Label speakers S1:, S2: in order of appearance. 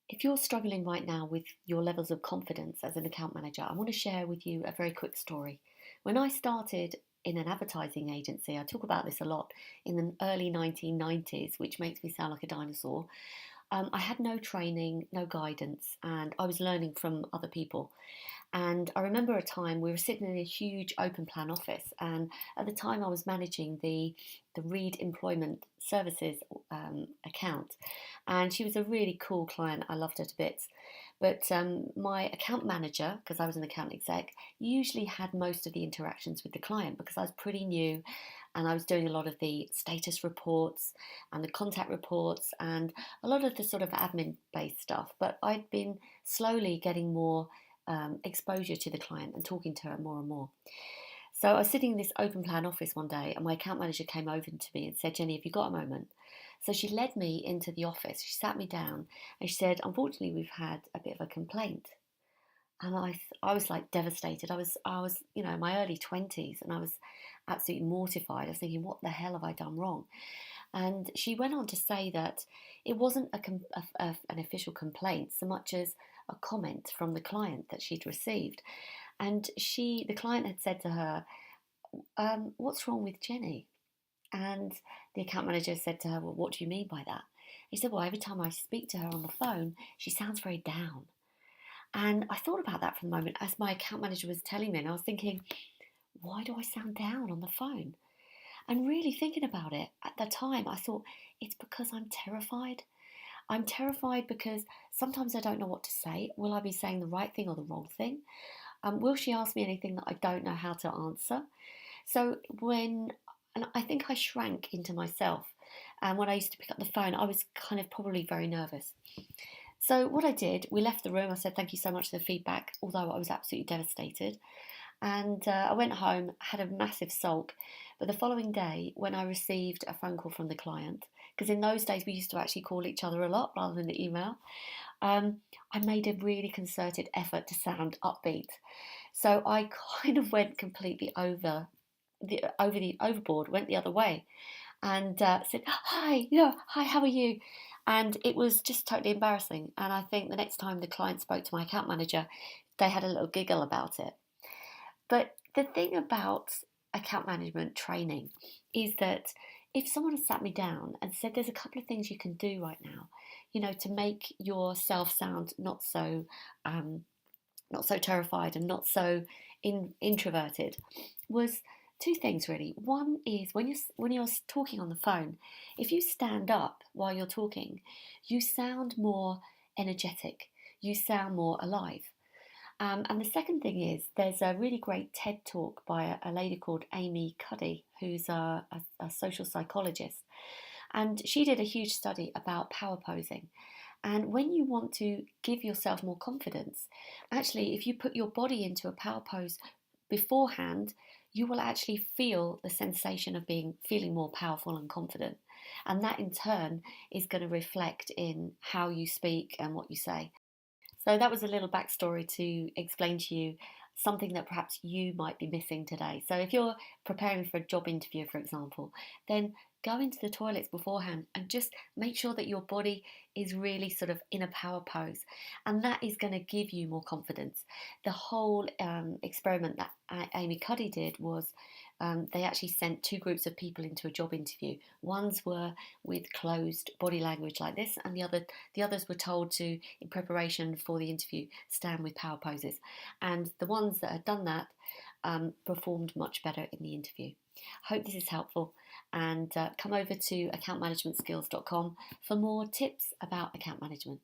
S1: If you're struggling right now with your levels of confidence as an account manager, I want to share with you a very quick story. When I started in an advertising agency, I talk about this a lot in the early 1990s, which makes me sound like a dinosaur. I had no training, no guidance, and I was learning from other people. And I remember a time we were sitting in a huge open plan office, and at the time I was managing the Reed Employment Services account, and she was a really cool client. I loved her to bits. But my account manager, because I was an account exec, usually had most of the interactions with the client because I was pretty new and I was doing a lot of the status reports and the contact reports and a lot of the sort of admin based stuff. But I'd been slowly getting more exposure to the client and talking to her more and more. So I was sitting in this open plan office one day, and my account manager came over to me and said, "Jenny, have you got a moment?" So she led me into the office. She sat me down and she said, "Unfortunately, we've had a bit of a complaint." And I was like devastated. In my early 20s, and I was absolutely mortified. I was thinking, what the hell have I done wrong? And she went on to say that it wasn't an official complaint so much as a comment from the client that she'd received. And the client had said to her, "What's wrong with Jenny?" And the account manager said to her, "Well, what do you mean by that?" He said, "Well, every time I speak to her on the phone, she sounds very down." And I thought about that for a moment as my account manager was telling me, and I was thinking, why do I sound down on the phone? And really thinking about it at the time, I thought, it's because I'm terrified. I'm terrified because sometimes I don't know what to say. Will I be saying the right thing or the wrong thing? Will she ask me anything that I don't know how to answer? So and I think I shrank into myself. And when I used to pick up the phone, I was kind of probably very nervous. So what I did, we left the room. I said, "Thank you so much for the feedback," although I was absolutely devastated. And I went home, had a massive sulk. But the following day, when I received a phone call from the client, because in those days we used to actually call each other a lot rather than the email, um, I made a really concerted effort to sound upbeat. So I kind of went completely overboard, went the other way, and said, "Hi, hi, how are you?" And it was just totally embarrassing. And I think the next time the client spoke to my account manager, they had a little giggle about it. But the thing about account management training is that if someone had sat me down and said, "There's a couple of things you can do right now, to make yourself sound um, not so terrified and not so introverted," was two things really. One is when you're talking on the phone, if you stand up while you're talking, you sound more energetic, you sound more alive. And the second thing is there's a really great TED talk by a lady called Amy Cuddy, who's a social psychologist. And she did a huge study about power posing. And when you want to give yourself more confidence, actually, if you put your body into a power pose beforehand, you will actually feel the sensation of feeling more powerful and confident. And that in turn is going to reflect in how you speak and what you say. So that was a little backstory to explain to you something that perhaps you might be missing today. So if you're preparing for a job interview, for example, then go into the toilets beforehand and just make sure that your body is really sort of in a power pose. And that is going to give you more confidence. The whole experiment that Amy Cuddy did was they actually sent two groups of people into a job interview. Ones were with closed body language like this, and the others were told to, in preparation for the interview, stand with power poses. And the ones that had done that performed much better in the interview. Hope this is helpful, and come over to accountmanagementskills.com for more tips about account management.